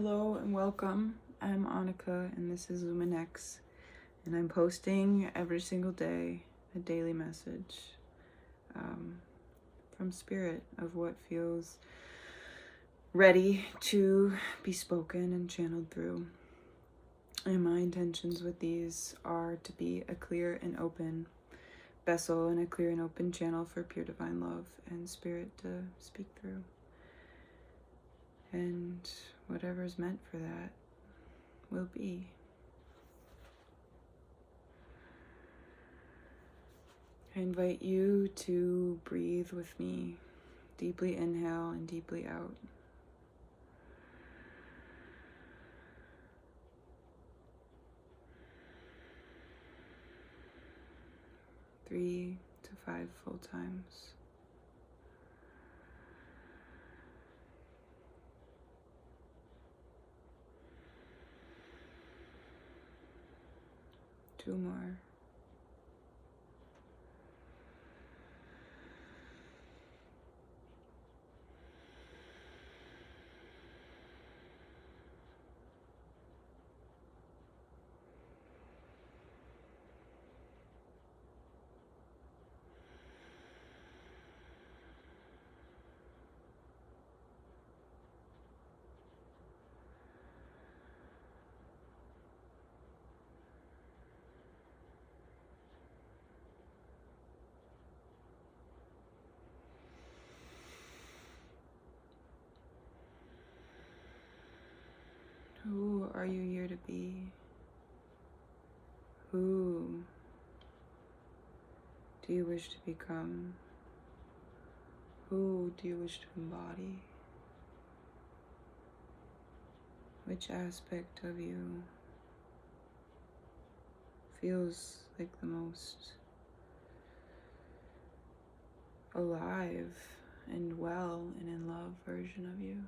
Hello and welcome. I'm Annika and this is Luminex, and I'm posting every single day a daily message from Spirit of what feels ready to be spoken and channeled through. And my intentions with these are to be a clear and open vessel and a clear and open channel for pure divine love and Spirit to speak through. And whatever's meant for that will be. I invite you to breathe with me. Deeply inhale and deeply out. Three to 5 full times. Two more. Who are you here to be? Who do you wish to become? Who do you wish to embody? Which aspect of you feels like the most alive and well and in love version of you?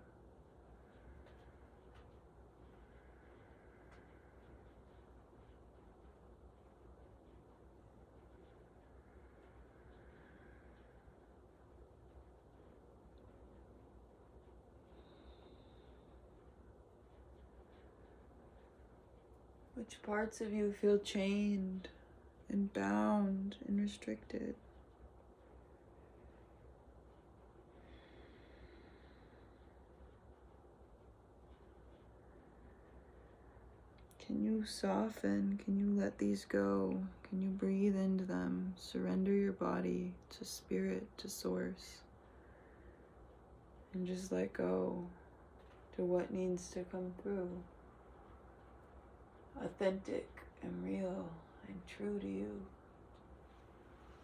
Which parts of you feel chained and bound and restricted? Can you soften? Can you let these go? Can you breathe into them? Surrender your body to Spirit, to Source, and just let go to what needs to come through. Authentic and real and true to you.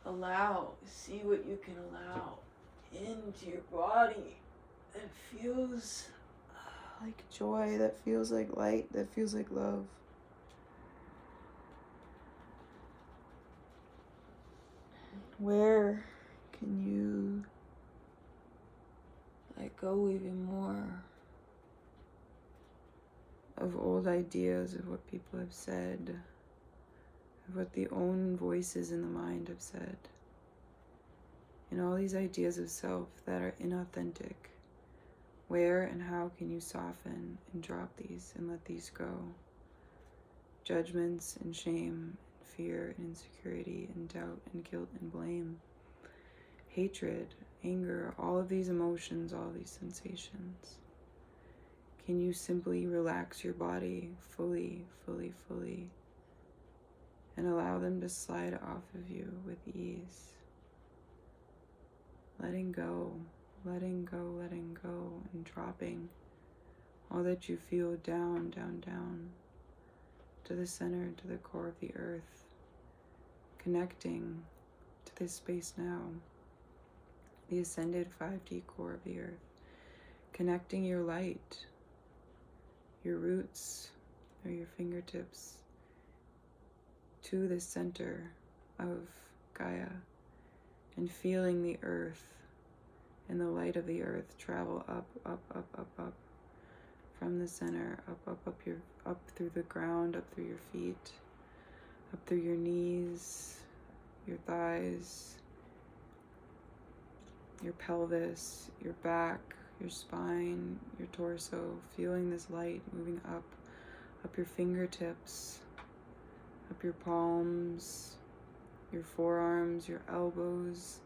Allow, see what you can allow into your body that feels like joy, that feels like light, that feels like love. Where can you let go even more of old ideas of what people have said, of what the own voices in the mind have said, and all these ideas of self that are inauthentic? Where and how can you soften and drop these and let these go? Judgments and shame, and fear and insecurity and doubt and guilt and blame, hatred, anger, all of these emotions, all these sensations. Can you simply relax your body fully, fully, fully, and allow them to slide off of you with ease? Letting go, letting go, letting go, and dropping all that you feel down, down, down, to the center, to the core of the earth, connecting to this space now, the ascended 5D core of the earth, connecting your light, your roots, or your fingertips, to the center of Gaia, and feeling the earth and the light of the earth travel up, up, up, up, up, from the center, up through the ground, up through your feet, up through your knees, your thighs, your pelvis, your back, your spine, your torso, feeling this light moving up your fingertips, up your palms, your forearms, your elbows,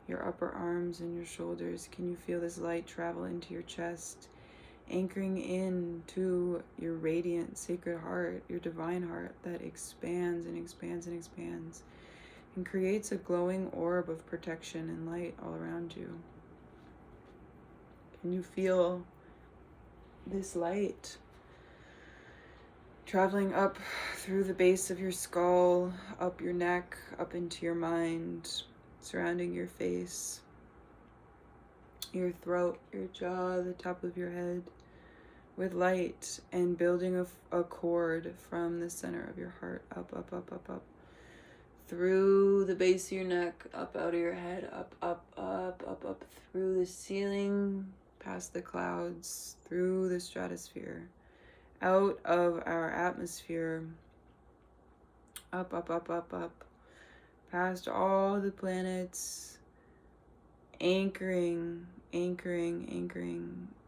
your upper arms and your shoulders. Can you feel this light travel into your chest, anchoring into your radiant sacred heart, your divine heart that expands and expands and expands and creates a glowing orb of protection and light all around you? Can you feel this light traveling up through the base of your skull, up your neck, up into your mind, surrounding your face, your throat, your jaw, the top of your head, with light, and building a cord from the center of your heart, up, up, up, up, up, through the base of your neck, up out of your head, up, up, up, up, up, through the ceiling, past the clouds, through the stratosphere, out of our atmosphere, up, up, up, up, up, past all the planets, anchoring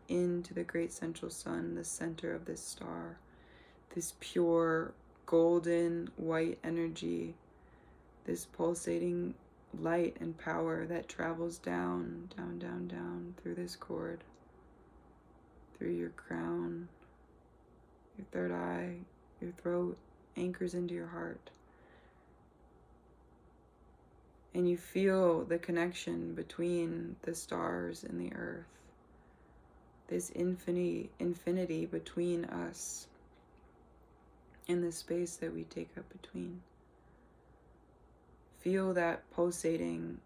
into the great central sun, the center of this star, this pure golden white energy, this pulsating light and power that travels down, down, down, down through this cord, through your crown, your third eye, your throat, anchors into your heart. And you feel the connection between the stars and the earth, this infinity between us and the space that we take up between. Feel that pulsating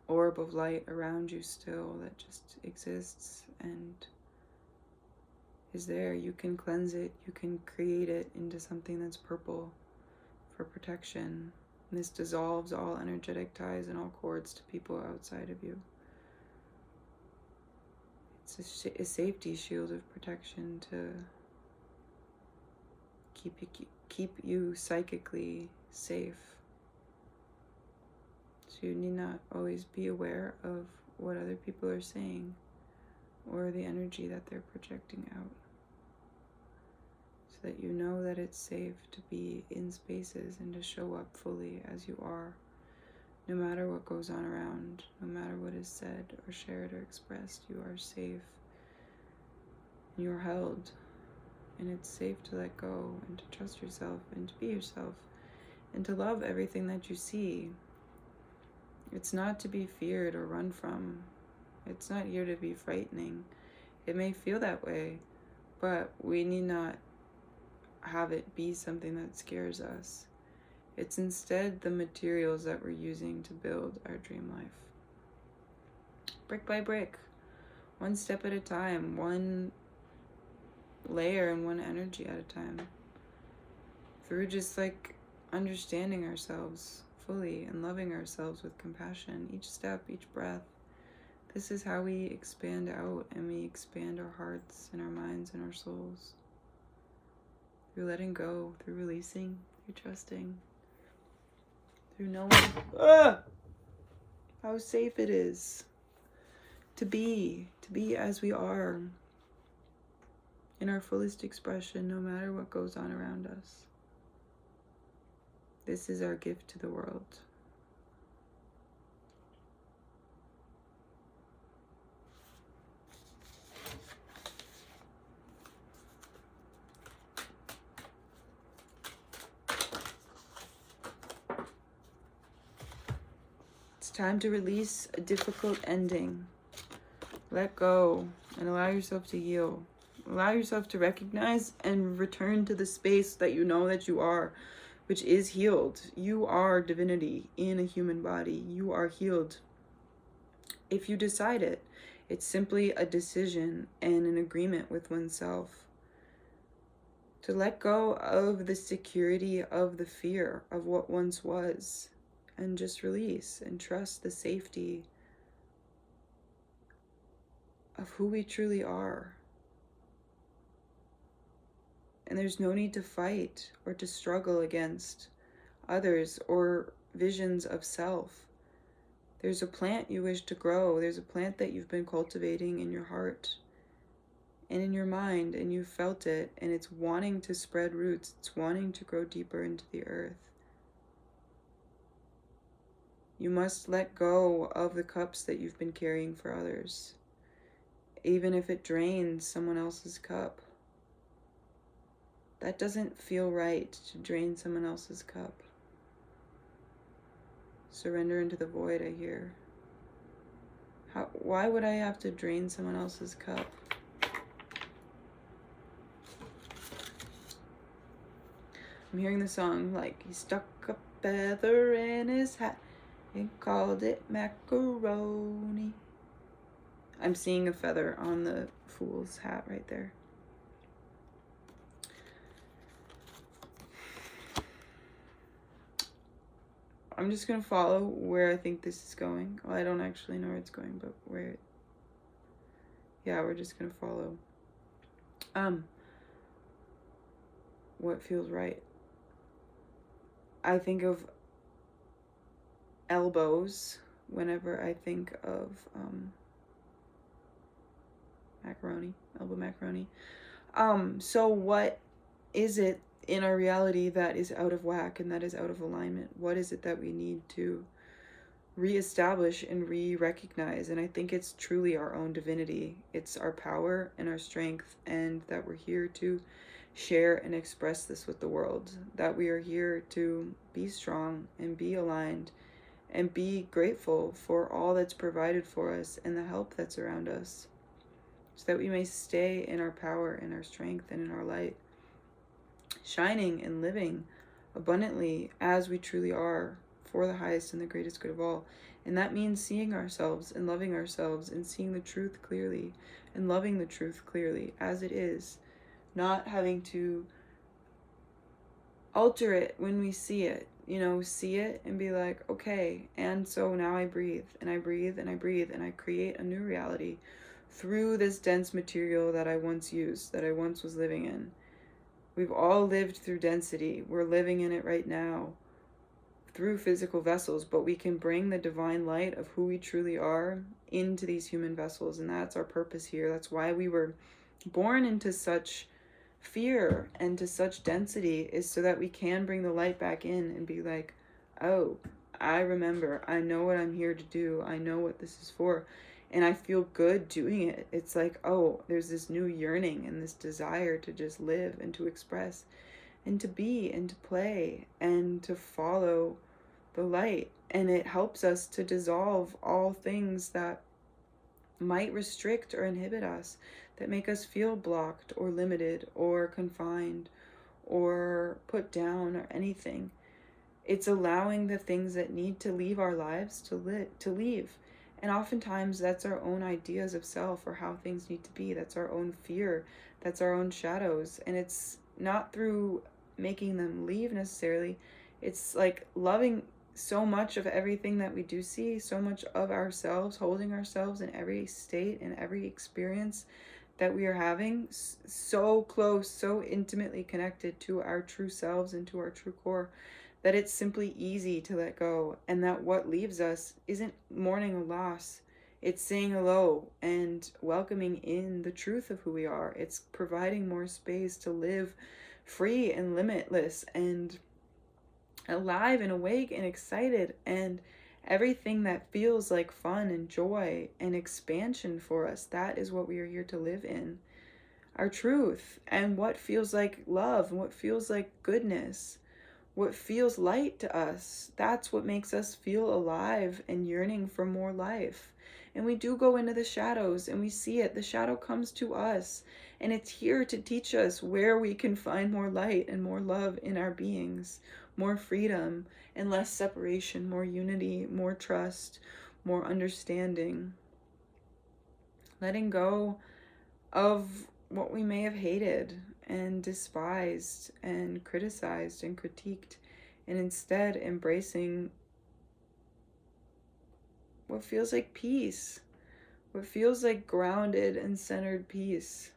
orb of light around you still that just exists and is there. You can cleanse it, you can create it into something that's purple for protection. And this dissolves all energetic ties and all cords to people outside of you. It's a safety shield of protection to keep you psychically safe. So you need not always be aware of what other people are saying or the energy that they're projecting out. So that you know that it's safe to be in spaces and to show up fully as you are, no matter what goes on around, no matter what is said or shared or expressed. You are safe and you are held, and it's safe to let go and to trust yourself and to be yourself and to love everything that you see. It's not to be feared or run from. It's not here to be frightening. It may feel that way, but we need not have it be something that scares us. It's instead the materials that we're using to build our dream life. Brick by brick, one step at a time, one layer and one energy at a time. Through just like understanding ourselves fully and loving ourselves with compassion, each step, each breath. This is how we expand out and we expand our hearts and our minds and our souls. Through letting go, through releasing, through trusting, through knowing how safe it is to be as we are in our fullest expression, no matter what goes on around us. This is our gift to the world. It's time to release a difficult ending. Let go and allow yourself to heal. Allow yourself to recognize and return to the space that you know that you are, which is healed. You are divinity in a human body. You are healed. If you decide it, it's simply a decision and an agreement with oneself to let go of the security of the fear of what once was and just release and trust the safety of who we truly are. And there's no need to fight or to struggle against others or visions of self. There's a plant you wish to grow. There's a plant that you've been cultivating in your heart and in your mind, and you felt it, and it's wanting to spread roots. It's wanting to grow deeper into the earth. You must let go of the cups that you've been carrying for others, even if it drains someone else's cup. That doesn't feel right, to drain someone else's cup. Surrender into the void, I hear. Why would I have to drain someone else's cup? I'm hearing the song like, he stuck a feather in his hat and called it macaroni. I'm seeing a feather on the fool's hat right there. I'm just going to follow where I think this is going. Well, I don't actually know where it's going, but yeah, we're just going to follow. What feels right? I think of elbows whenever I think of elbow macaroni. So what is it in our reality that is out of whack and that is out of alignment? What is it that we need to reestablish and re-recognize? And I think it's truly our own divinity. It's our power and our strength, and that we're here to share and express this with the world, that we are here to be strong and be aligned and be grateful for all that's provided for us and the help that's around us, so that we may stay in our power and our strength and in our light, shining and living abundantly as we truly are, for the highest and the greatest good of all. And that means seeing ourselves and loving ourselves and seeing the truth clearly and loving the truth clearly as it is, not having to alter it when we see it, see it and be like, okay, and so now I breathe and I breathe and I breathe and I create a new reality through this dense material that I once used, that I once was living in. We've all lived through density. We're living in it right now through physical vessels, but we can bring the divine light of who we truly are into these human vessels, and that's our purpose here. That's why we were born into such fear and to such density, is so that we can bring the light back in and be like, oh, I remember, I know what I'm here to do, I know what this is for, and I feel good doing it. It's like, oh, there's this new yearning and this desire to just live and to express and to be and to play and to follow the light. And it helps us to dissolve all things that might restrict or inhibit us, that make us feel blocked or limited or confined or put down or anything. It's allowing the things that need to leave our lives to leave. And oftentimes that's our own ideas of self or how things need to be. That's our own fear. That's our own shadows. And it's not through making them leave necessarily. It's like loving so much of everything that we do see, so much of ourselves, holding ourselves in every state and every experience that we are having, so close, so intimately connected to our true selves and to our true core, that it's simply easy to let go, and that what leaves us isn't mourning a loss. It's saying hello and welcoming in the truth of who we are. It's providing more space to live free and limitless and alive and awake and excited, and everything that feels like fun and joy and expansion for us. That is what we are here to live in. Our truth, and what feels like love, and what feels like goodness, what feels light to us. That's what makes us feel alive and yearning for more life. And we do go into the shadows and we see it. The shadow comes to us, and it's here to teach us where we can find more light and more love in our beings, more freedom and less separation, more unity, more trust, more understanding. Letting go of what we may have hated and despised and criticized and critiqued, and instead embracing what feels like peace, what feels like grounded and centered peace.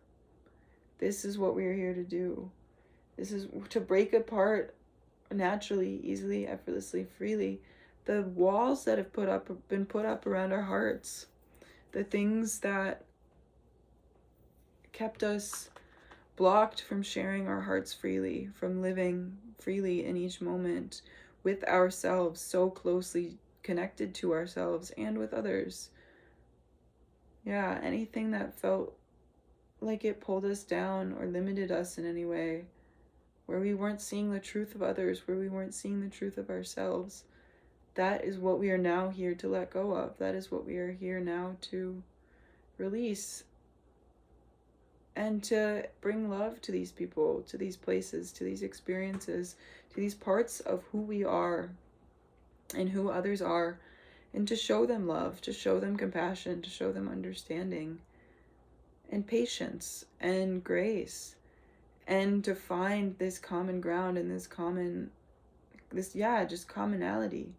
This is what we're here to do. This is to break apart naturally, easily, effortlessly, freely the walls that have been put up around our hearts, the things that kept us blocked from sharing our hearts freely, from living freely in each moment with ourselves, so closely connected to ourselves and with others. Yeah, anything that felt like it pulled us down or limited us in any way, where we weren't seeing the truth of others, where we weren't seeing the truth of ourselves, that is what we are now here to let go of. That is what we are here now to release and to bring love to these people, to these places, to these experiences, to these parts of who we are and who others are, and to show them love, to show them compassion, to show them understanding and patience and grace, and to find this common ground and just commonality.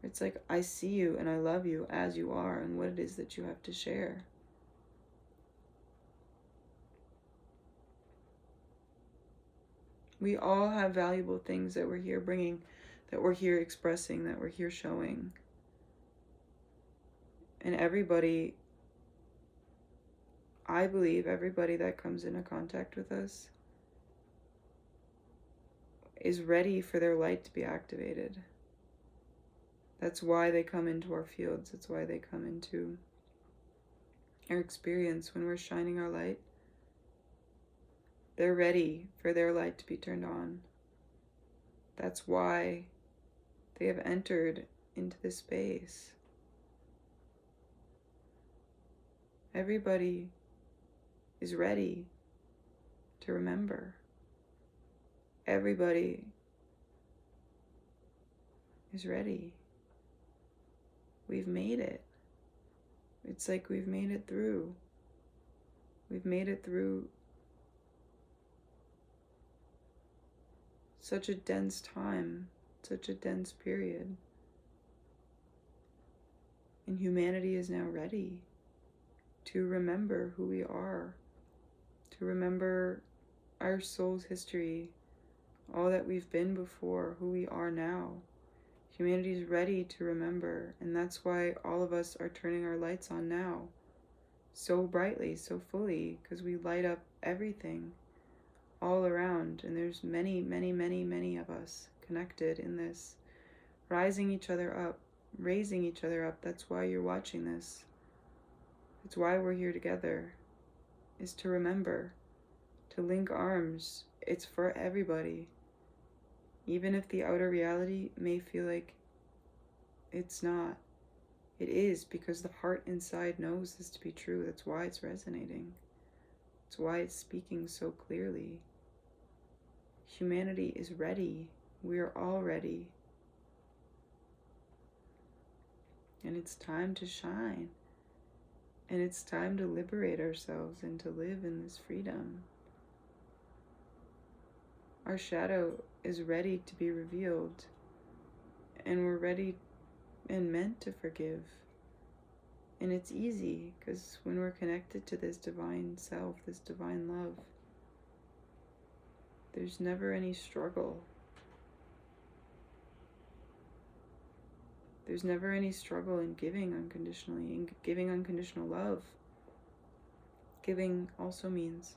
It's like, I see you and I love you as you are and what it is that you have to share. We all have valuable things that we're here bringing, that we're here expressing, that we're here showing. And everybody, I believe everybody that comes into contact with us is ready for their light to be activated. That's why they come into our fields. That's why they come into our experience when we're shining our light. They're ready for their light to be turned on. That's why they have entered into this space. Everybody is ready to remember. Everybody is ready. We've made it. It's like we've made it through. We've made it through such a dense time, such a dense period. And humanity is now ready to remember who we are, to remember our soul's history, all that we've been before, who we are now. Humanity is ready to remember, and that's why all of us are turning our lights on now, so brightly, so fully, because we light up everything all around, and there's many, many, many, many of us connected in this, rising each other up, raising each other up. That's why you're watching this. It's why we're here together, is to remember, to link arms. It's for everybody. Even if the outer reality may feel like it's not, it is, because the heart inside knows this to be true. That's why it's resonating. It's why it's speaking so clearly. Humanity is ready. We are all ready. And it's time to shine. And it's time to liberate ourselves and to live in this freedom. Our shadow is ready to be revealed. And we're ready and meant to forgive. And it's easy, because when we're connected to this divine self, this divine love, there's never any struggle. There's never any struggle in giving unconditionally, in giving unconditional love. Giving also means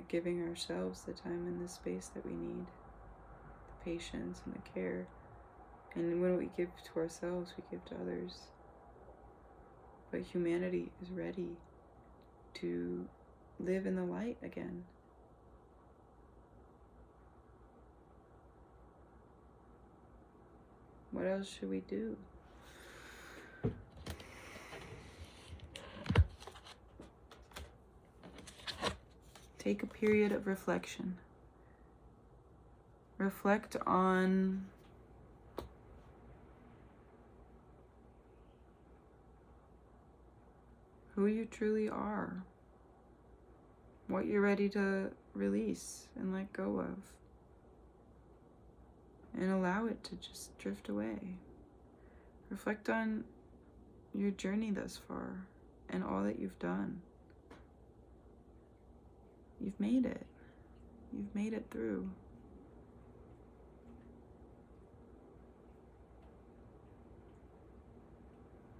giving ourselves the time and the space that we need, the patience and the care. And when we give to ourselves, we give to others. But humanity is ready to live in the light again. What else should we do? Take a period of reflection. Reflect on who you truly are, what you're ready to release and let go of, and allow it to just drift away. Reflect on your journey thus far and all that you've done. You've made it. You've made it through.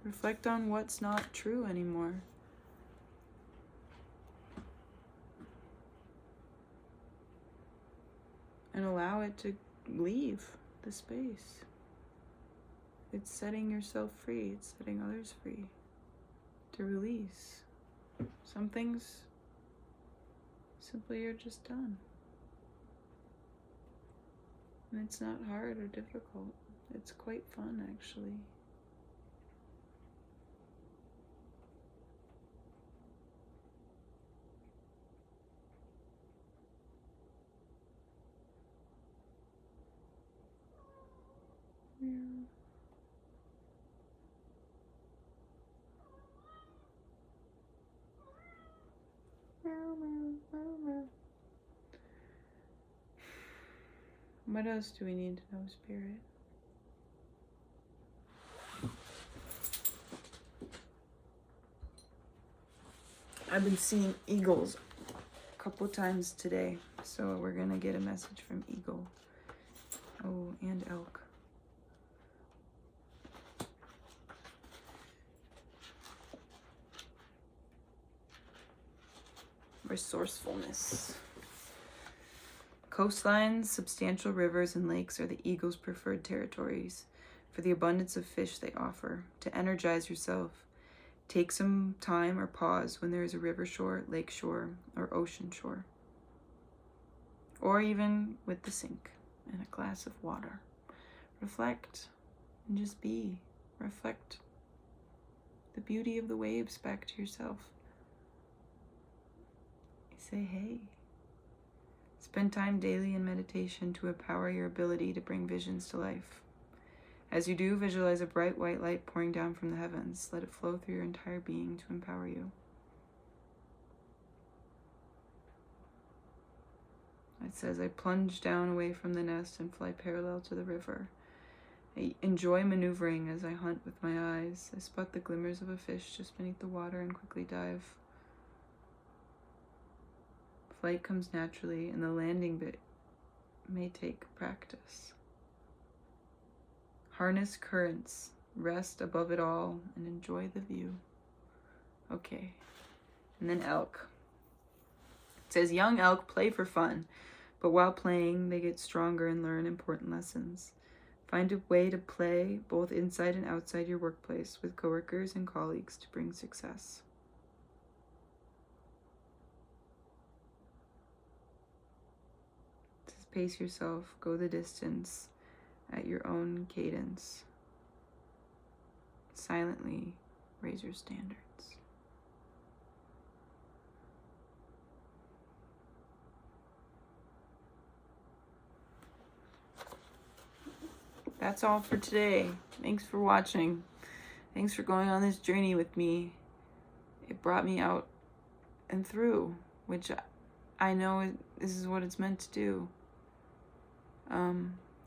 Reflect on what's not true anymore. And allow it to leave the space. It's setting yourself free. It's setting others free to release. Some things simply are just done. And it's not hard or difficult. It's quite fun, actually. Yeah. What else do we need to know, Spirit? I've been seeing eagles a couple times today, so we're gonna get a message from eagle. Oh, and elk. Resourcefulness. Coastlines, substantial rivers, and lakes are the eagle's preferred territories for the abundance of fish they offer. To energize yourself, take some time or pause when there is a river shore, lake shore, or ocean shore. Or even with the sink and a glass of water. Reflect and just be. Reflect the beauty of the waves back to yourself. Say hey. Spend time daily in meditation to empower your ability to bring visions to life. As you do, visualize a bright white light pouring down from the heavens. Let it flow through your entire being to empower you. It says, I plunge down away from the nest and fly parallel to the river. I enjoy maneuvering as I hunt with my eyes. I spot the glimmers of a fish just beneath the water and quickly dive. Flight comes naturally, and the landing bit may take practice. Harness currents, rest above it all, and enjoy the view. Okay, and then elk. It says, young elk play for fun, but while playing, they get stronger and learn important lessons. Find a way to play both inside and outside your workplace with coworkers and colleagues to bring success. Pace yourself, go the distance at your own cadence. Silently raise your standards. That's all for today. Thanks for watching. Thanks for going on this journey with me. It brought me out and through, which I know this is what it's meant to do.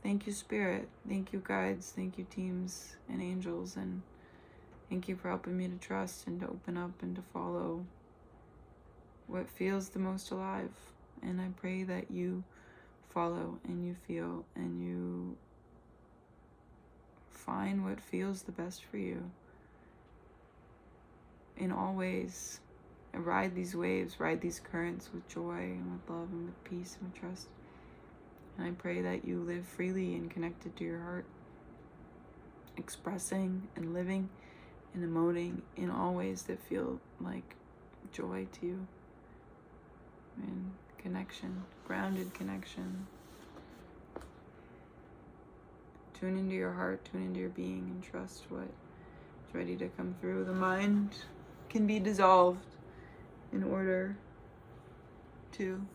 Thank you, Spirit. Thank you, guides. Thank you, teams and angels. And thank you for helping me to trust and to open up and to follow what feels the most alive. And I pray that you follow and you feel and you find what feels the best for you. In all ways, ride these waves, ride these currents with joy and with love and with peace and with trust. And I pray that you live freely and connected to your heart, expressing and living and emoting in all ways that feel like joy to you. And connection, grounded connection. Tune into your heart, tune into your being, and trust what is ready to come through. The mind can be dissolved in order to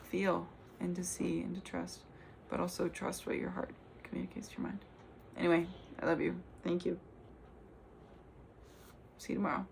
feel and to see and to trust, but also trust what your heart communicates to your mind. Anyway, I love you. Thank you. See you tomorrow.